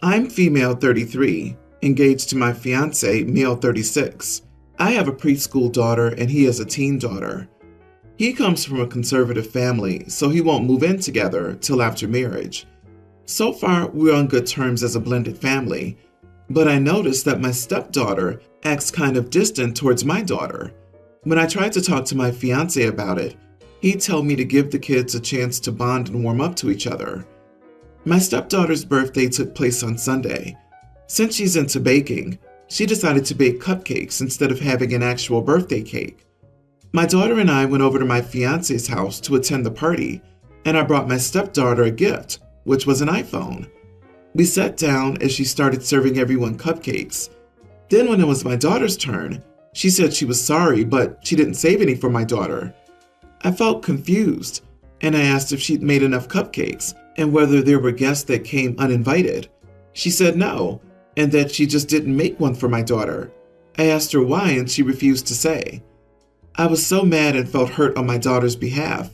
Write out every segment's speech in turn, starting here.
I'm female 33, engaged to my fiance, male 36. I have a preschool daughter and he has a teen daughter. He comes from a conservative family, so he won't move in together till after marriage. So far, we're on good terms as a blended family, but I noticed that my stepdaughter acts kind of distant towards my daughter. When I tried to talk to my fiance about it, he'd tell me to give the kids a chance to bond and warm up to each other. My stepdaughter's birthday took place on Sunday. Since she's into baking, she decided to bake cupcakes instead of having an actual birthday cake. My daughter and I went over to my fiance's house to attend the party, and I brought my stepdaughter a gift, which was an iPhone. We sat down as she started serving everyone cupcakes. Then when it was my daughter's turn, she said she was sorry, but she didn't save any for my daughter. I felt confused, and I asked if she'd made enough cupcakes and whether there were guests that came uninvited. She said no, and that she just didn't make one for my daughter. I asked her why, and she refused to say. I was so mad and felt hurt on my daughter's behalf.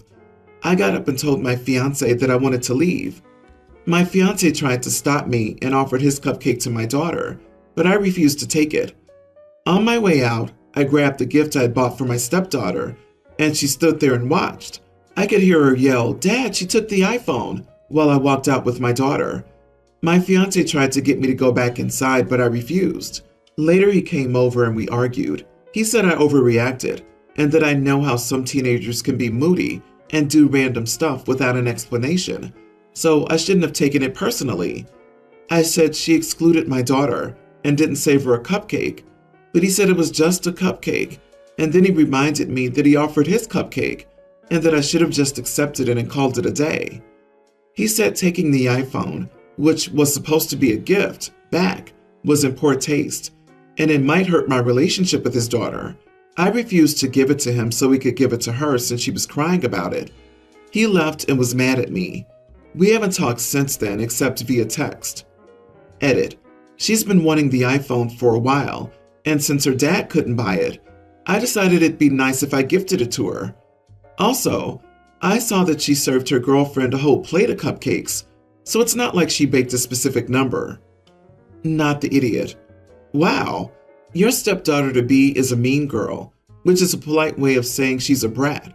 I got up and told my fiance that I wanted to leave. My fiance tried to stop me and offered his cupcake to my daughter, but I refused to take it. On my way out, I grabbed the gift I had bought for my stepdaughter, and she stood there and watched. I could hear her yell, "Dad, she took the iPhone," while I walked out with my daughter. My fiance tried to get me to go back inside, but I refused. Later, he came over and we argued. He said I overreacted, and that I know how some teenagers can be moody and do random stuff without an explanation, so I shouldn't have taken it personally. I said she excluded my daughter and didn't save her a cupcake, but he said it was just a cupcake, and then he reminded me that he offered his cupcake and that I should have just accepted it and called it a day. He said taking the iPhone, which was supposed to be a gift, back was in poor taste, and it might hurt my relationship with his daughter. I refused to give it to him so he could give it to her since she was crying about it. He left and was mad at me. We haven't talked since then except via text. Edit. She's been wanting the iPhone for a while, and since her dad couldn't buy it, I decided it'd be nice if I gifted it to her. Also, I saw that she served her girlfriend a whole plate of cupcakes, so it's not like she baked a specific number. Not the idiot. Wow, your stepdaughter-to-be is a mean girl, which is a polite way of saying she's a brat.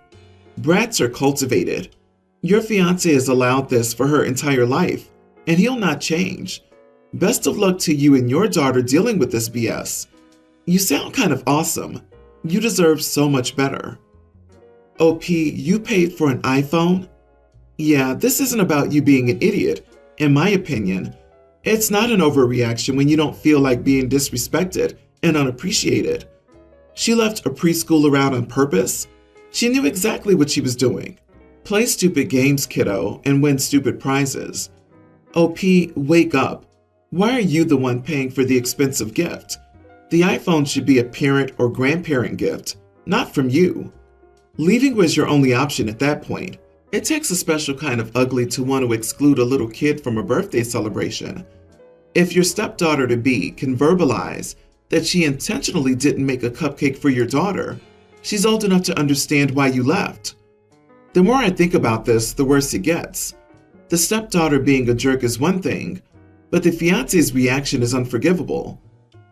Brats are cultivated. Your fiancé has allowed this for her entire life, and he'll not change. Best of luck to you and your daughter dealing with this BS. You sound kind of awesome. You deserve so much better. OP, you paid for an iPhone? Yeah, this isn't about you being an idiot, in my opinion. It's not an overreaction when you don't feel like being disrespected and unappreciated. She left a preschooler out on purpose. She knew exactly what she was doing. Play stupid games, kiddo, and win stupid prizes. OP, wake up. Why are you the one paying for the expensive gift? The iPhone should be a parent or grandparent gift, not from you. Leaving was your only option at that point. It takes a special kind of ugly to want to exclude a little kid from a birthday celebration. If your stepdaughter-to-be can verbalize that she intentionally didn't make a cupcake for your daughter, she's old enough to understand why you left. The more I think about this, the worse it gets. The stepdaughter being a jerk is one thing, but the fiance's reaction is unforgivable.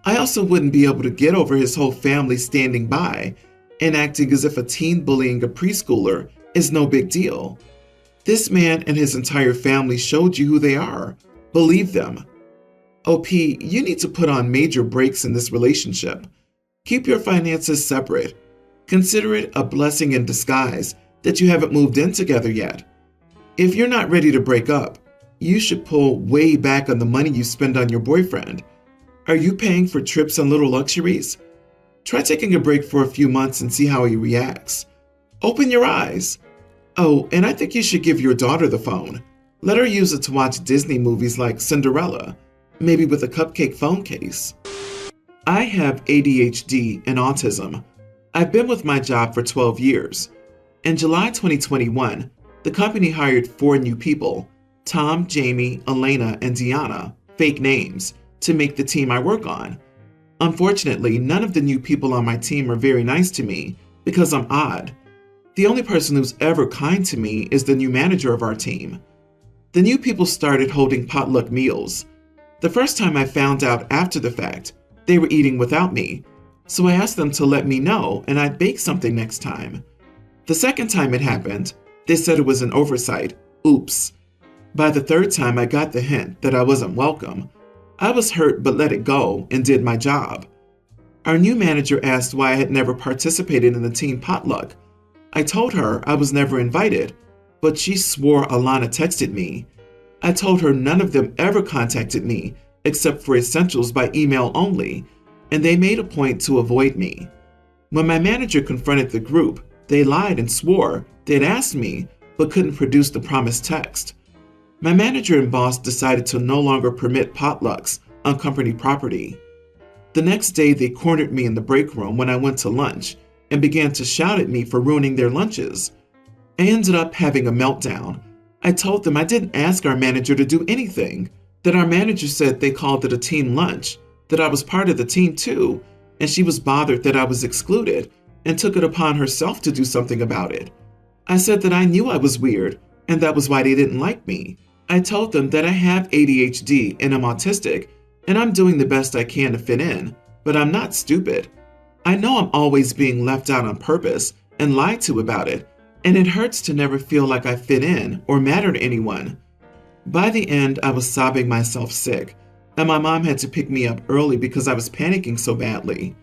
I also wouldn't be able to get over his whole family standing by and acting as if a teen bullying a preschooler is no big deal. This man and his entire family showed you who they are. Believe them. OP, you need to put on major brakes in this relationship. Keep your finances separate. Consider it a blessing in disguise that you haven't moved in together yet. If you're not ready to break up, you should pull way back on the money you spend on your boyfriend. Are you paying for trips and little luxuries? Try taking a break for a few months and see how he reacts. Open your eyes. Oh, and I think you should give your daughter the phone. Let her use it to watch Disney movies like Cinderella, maybe with a cupcake phone case. I have ADHD and autism. I've been with my job for 12 years. In July 2021, the company hired 4 new people, Tom, Jamie, Elena, and Deanna, fake names, to make the team I work on. Unfortunately, none of the new people on my team are very nice to me because I'm odd. The only person who's ever kind to me is the new manager of our team. The new people started holding potluck meals. The first time I found out after the fact, they were eating without me, so I asked them to let me know and I'd bake something next time. The second time it happened, they said it was an oversight. Oops. By the third time I got the hint that I wasn't welcome. I was hurt but let it go and did my job. Our new manager asked why I had never participated in the team potluck. I told her I was never invited, but she swore Alana texted me. I told her none of them ever contacted me except for essentials by email only, and they made a point to avoid me. When my manager confronted the group, they lied and swore they'd asked me but couldn't produce the promised text. My manager and boss decided to no longer permit potlucks on company property. The next day, they cornered me in the break room when I went to lunch and began to shout at me for ruining their lunches. I ended up having a meltdown. I told them I didn't ask our manager to do anything, that our manager said they called it a team lunch, that I was part of the team too, and she was bothered that I was excluded and took it upon herself to do something about it. I said that I knew I was weird and that was why they didn't like me. I told them that I have ADHD and I'm autistic and I'm doing the best I can to fit in, but I'm not stupid. I know I'm always being left out on purpose and lied to about it, and it hurts to never feel like I fit in or matter to anyone. By the end, I was sobbing myself sick, and my mom had to pick me up early because I was panicking so badly.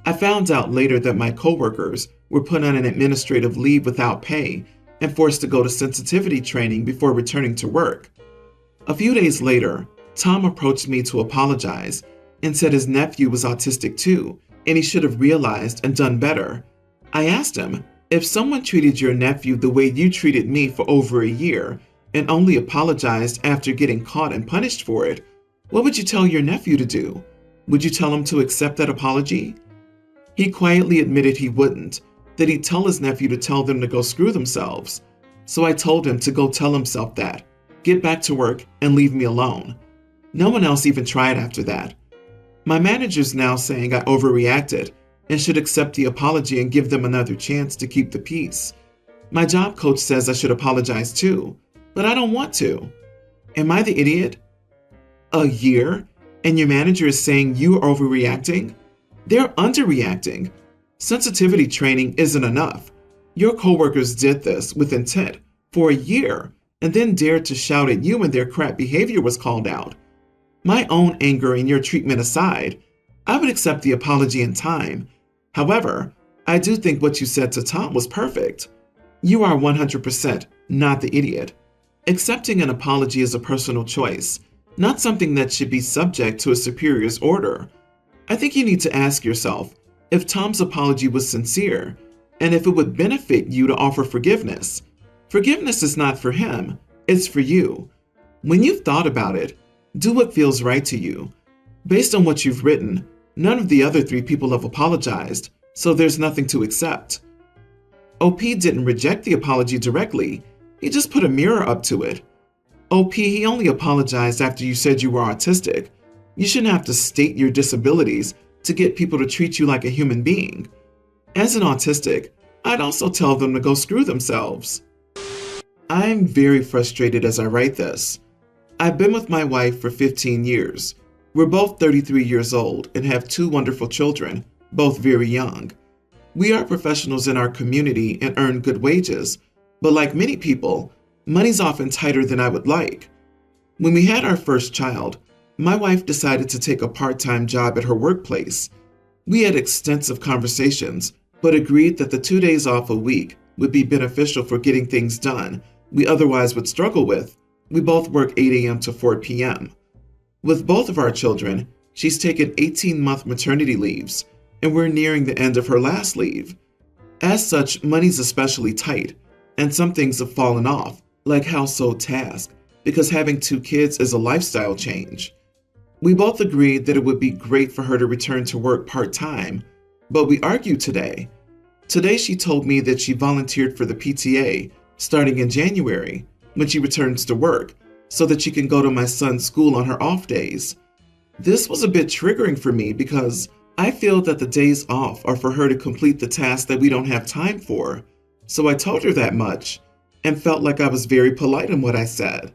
I found out later that my coworkers were put on an administrative leave without pay and forced to go to sensitivity training before returning to work. A few days later, Tom approached me to apologize and said his nephew was autistic too, and he should have realized and done better. I asked him, if someone treated your nephew the way you treated me for over a year and only apologized after getting caught and punished for it, what would you tell your nephew to do? Would you tell him to accept that apology? He quietly admitted he wouldn't, that he'd tell his nephew to tell them to go screw themselves. So I told him to go tell himself that, get back to work, and leave me alone. No one else even tried after that. My manager's now saying I overreacted and should accept the apology and give them another chance to keep the peace. My job coach says I should apologize too, but I don't want to. Am I the idiot? A year? And your manager is saying you are overreacting? They're underreacting. Sensitivity training isn't enough. Your coworkers did this with intent for a year and then dared to shout at you when their crap behavior was called out. My own anger and your treatment aside, I would accept the apology in time. However, I do think what you said to Tom was perfect. You are 100% not the idiot. Accepting an apology is a personal choice, not something that should be subject to a superior's order. I think you need to ask yourself if Tom's apology was sincere and if it would benefit you to offer forgiveness. Forgiveness is not for him, it's for you. When you've thought about it, do what feels right to you. Based on what you've written, none of the other 3 people have apologized, so there's nothing to accept. OP didn't reject the apology directly, he just put a mirror up to it. OP, he only apologized after you said you were autistic. You shouldn't have to state your disabilities to get people to treat you like a human being. As an autistic, I'd also tell them to go screw themselves. I'm very frustrated as I write this. I've been with my wife for 15 years. We're both 33 years old and have 2 wonderful children, both very young. We are professionals in our community and earn good wages, but like many people, money's often tighter than I would like. When we had our first child, my wife decided to take a part-time job at her workplace. We had extensive conversations, but agreed that the 2 days off a week would be beneficial for getting things done we otherwise would struggle with. We both work 8 a.m. to 4 p.m. With both of our children, she's taken 18-month maternity leaves, and we're nearing the end of her last leave. As such, money's especially tight, and some things have fallen off, like household tasks, because having 2 kids is a lifestyle change. We both agreed that it would be great for her to return to work part-time, but we argued today. Today she told me that she volunteered for the PTA starting in January when she returns to work so that she can go to my son's school on her off days. This was a bit triggering for me because I feel that the days off are for her to complete the tasks that we don't have time for. So I told her that much and felt like I was very polite in what I said.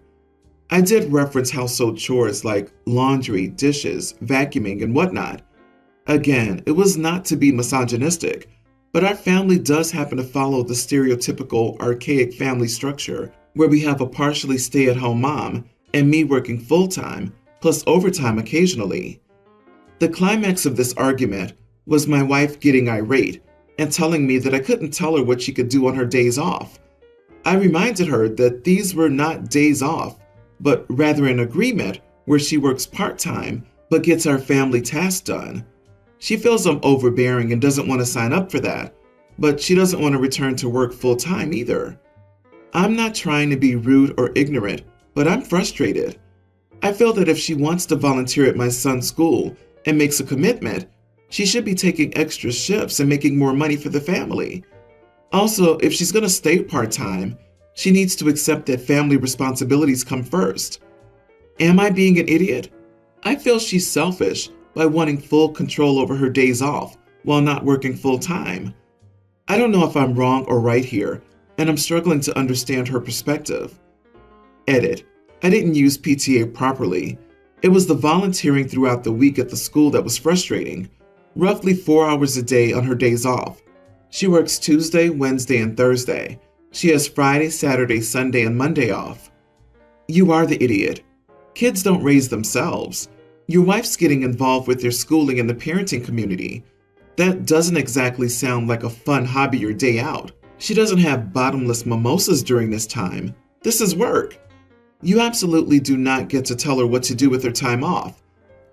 I did reference household chores like laundry, dishes, vacuuming, and whatnot. Again, it was not to be misogynistic, but our family does happen to follow the stereotypical archaic family structure where we have a partially stay-at-home mom and me working full-time, plus overtime occasionally. The climax of this argument was my wife getting irate and telling me that I couldn't tell her what she could do on her days off. I reminded her that these were not days off, but rather an agreement where she works part-time but gets our family tasks done. She feels I'm overbearing and doesn't want to sign up for that, but she doesn't want to return to work full-time either. I'm not trying to be rude or ignorant, but I'm frustrated. I feel that if she wants to volunteer at my son's school and makes a commitment, she should be taking extra shifts and making more money for the family. Also, if she's going to stay part-time, she needs to accept that family responsibilities come first. Am I being an idiot? I feel she's selfish by wanting full control over her days off while not working full-time. I don't know if I'm wrong or right here, and I'm struggling to understand her perspective. Edit. I didn't use PTA properly. It was the volunteering throughout the week at the school that was frustrating. Roughly 4 hours a day on her days off. She works Tuesday, Wednesday, and Thursday. She has Friday, Saturday, Sunday, and Monday off. You are the idiot. Kids don't raise themselves. Your wife's getting involved with their schooling in the parenting community. That doesn't exactly sound like a fun hobby or day out. She doesn't have bottomless mimosas during this time. This is work. You absolutely do not get to tell her what to do with her time off.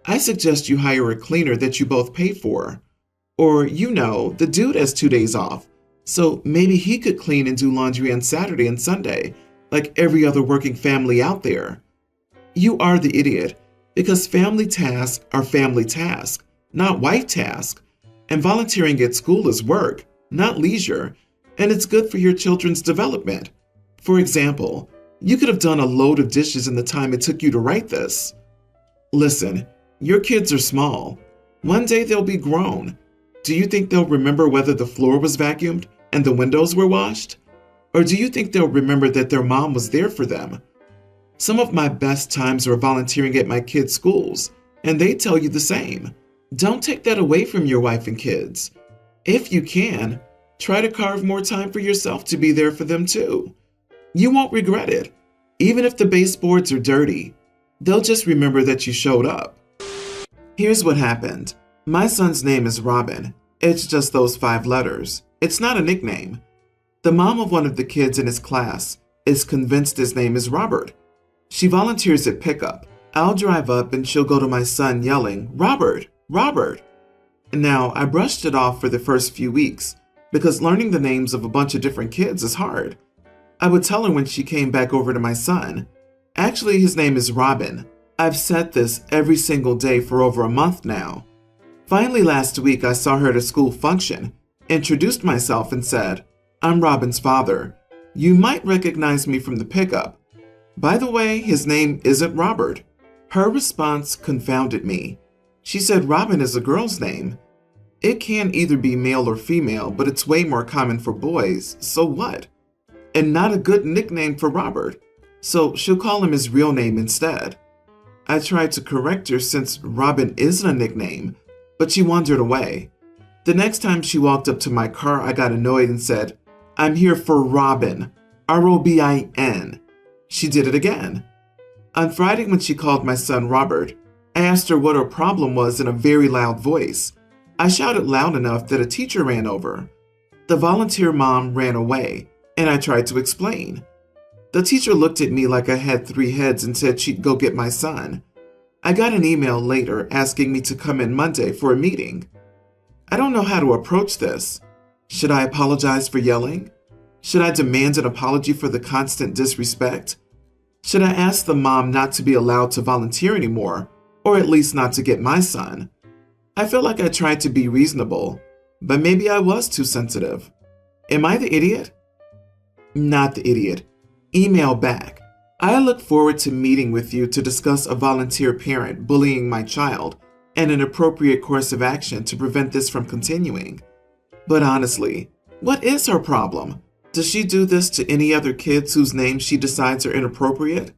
I suggest you hire a cleaner that you both pay for. Or, the dude has 2 days off, so maybe he could clean and do laundry on Saturday and Sunday, like every other working family out there. You are the idiot, because family tasks are family tasks, not wife tasks, and volunteering at school is work, not leisure, and it's good for your children's development. For example, you could have done a load of dishes in the time it took you to write this. Listen, your kids are small. One day they'll be grown. Do you think they'll remember whether the floor was vacuumed and the windows were washed? Or do you think they'll remember that their mom was there for them? Some of my best times are volunteering at my kids' schools, and they tell you the same. Don't take that away from your wife and kids. If you can, try to carve more time for yourself to be there for them too. You won't regret it. Even if the baseboards are dirty, they'll just remember that you showed up. Here's what happened. My son's name is Robin. It's just those 5 letters. It's not a nickname. The mom of one of the kids in his class is convinced his name is Robert. She volunteers at pickup. I'll drive up and she'll go to my son yelling, "Robert, Robert." Now, I brushed it off for the first few weeks because learning the names of a bunch of different kids is hard. I would tell her when she came back over to my son. Actually, his name is Robin. I've said this every single day for over a month now. Finally, last week, I saw her at a school function, introduced myself and said, "I'm Robin's father. You might recognize me from the pickup. By the way, his name isn't Robert." Her response confounded me. She said Robin is a girl's name. It can either be male or female, but it's way more common for boys, so what? And not a good nickname for Robert, so she'll call him his real name instead. I tried to correct her since Robin isn't a nickname, but she wandered away. The next time she walked up to my car, I got annoyed and said, "I'm here for Robin, Robin." She did it again. On Friday, when she called my son Robert, I asked her what her problem was in a very loud voice. I shouted loud enough that a teacher ran over. The volunteer mom ran away, and I tried to explain. The teacher looked at me like I had 3 heads and said she'd go get my son. I got an email later asking me to come in Monday for a meeting. I don't know how to approach this. Should I apologize for yelling? Should I demand an apology for the constant disrespect? Should I ask the mom not to be allowed to volunteer anymore, or at least not to get my son? I feel like I tried to be reasonable, but maybe I was too sensitive. Am I the idiot? Not the idiot. Email back. I look forward to meeting with you to discuss a volunteer parent bullying my child and an appropriate course of action to prevent this from continuing. But honestly, what is her problem? Does she do this to any other kids whose names she decides are inappropriate?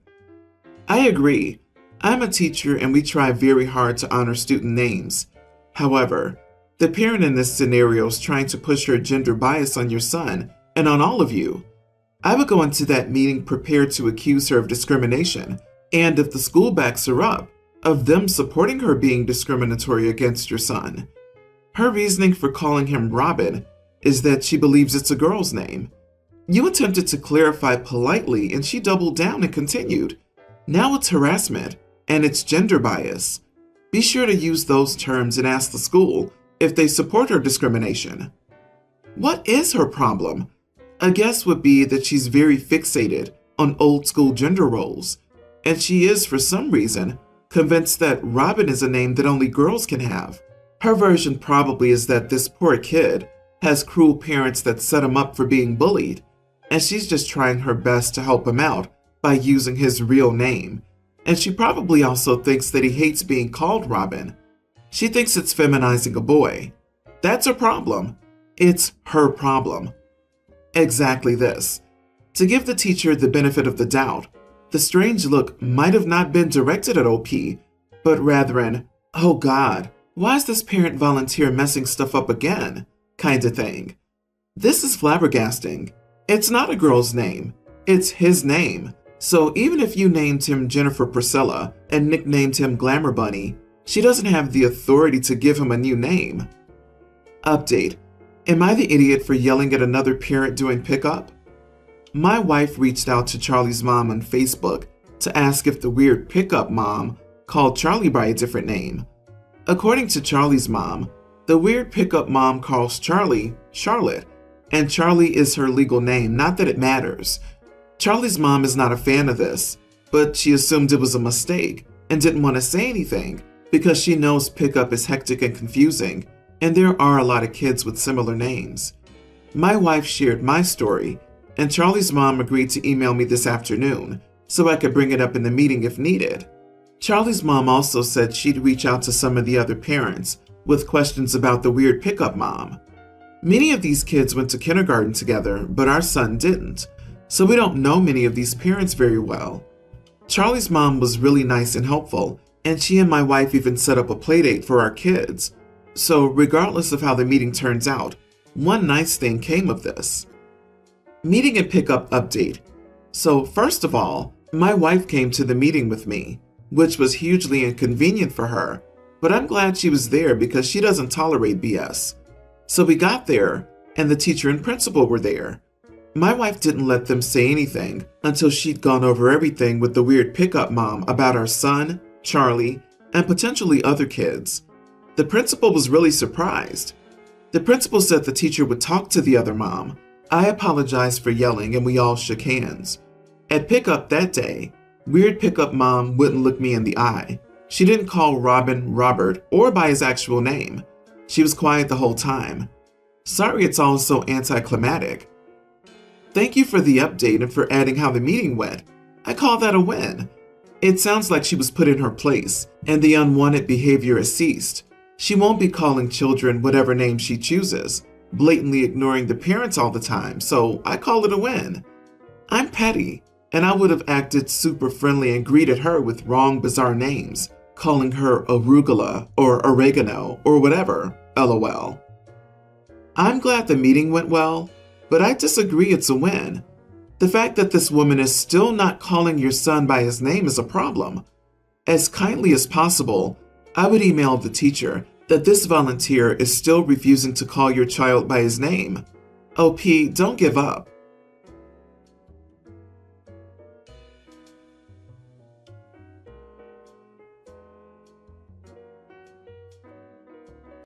I agree. I'm a teacher and we try very hard to honor student names. However, the parent in this scenario is trying to push her gender bias on your son and on all of you. I would go into that meeting prepared to accuse her of discrimination, and if the school backs her up, of them supporting her being discriminatory against your son. Her reasoning for calling him Robin is that she believes it's a girl's name. You attempted to clarify politely and she doubled down and continued. Now it's harassment, and it's gender bias. Be sure to use those terms and ask the school if they support her discrimination. What is her problem? A guess would be that she's very fixated on old school gender roles, and she is, for some reason, convinced that Robin is a name that only girls can have. Her version probably is that this poor kid has cruel parents that set him up for being bullied, and she's just trying her best to help him out by using his real name. And she probably also thinks that he hates being called Robin. She thinks it's feminizing a boy. That's her problem. It's her problem. Exactly this. To give the teacher the benefit of the doubt, the strange look might have not been directed at OP, but rather an, "Oh God, why is this parent volunteer messing stuff up again?" kind of thing. This is flabbergasting. It's not a girl's name. It's his name. So even if you named him Jennifer Priscilla and nicknamed him Glamour Bunny, she doesn't have the authority to give him a new name. Update. Am I the idiot for yelling at another parent doing pickup? My wife reached out to Charlie's mom on Facebook to ask if the weird pickup mom called Charlie by a different name. According to Charlie's mom, the weird pickup mom calls Charlie Charlotte, and Charlie is her legal name, not that it matters. Charlie's mom is not a fan of this, but she assumed it was a mistake and didn't want to say anything because she knows pickup is hectic and confusing, and there are a lot of kids with similar names. My wife shared my story, and Charlie's mom agreed to email me this afternoon so I could bring it up in the meeting if needed. Charlie's mom also said she'd reach out to some of the other parents with questions about the weird pickup mom. Many of these kids went to kindergarten together, but our son didn't, so we don't know many of these parents very well. Charlie's mom was really nice and helpful, and she and my wife even set up a playdate for our kids. So regardless of how the meeting turns out, one nice thing came of this. Meeting and pickup update. So first of all, my wife came to the meeting with me, which was hugely inconvenient for her, but I'm glad she was there because she doesn't tolerate BS. So we got there, and the teacher and principal were there. My wife didn't let them say anything until she'd gone over everything with the weird pickup mom about our son, Charlie, and potentially other kids. The principal was really surprised. The principal said the teacher would talk to the other mom. I apologized for yelling and we all shook hands. At pickup that day, weird pickup mom wouldn't look me in the eye. She didn't call Robin Robert or by his actual name. She was quiet the whole time. Sorry it's all so anticlimactic. Thank you for the update and for adding how the meeting went. I call that a win. It sounds like she was put in her place and the unwanted behavior has ceased. She won't be calling children whatever name she chooses, blatantly ignoring the parents all the time, so I call it a win. I'm petty, and I would have acted super friendly and greeted her with wrong bizarre names, calling her arugula or oregano or whatever, lol. I'm glad the meeting went well, but I disagree it's a win. The fact that this woman is still not calling your son by his name is a problem. As kindly as possible, I would email the teacher that this volunteer is still refusing to call your child by his name. OP, don't give up.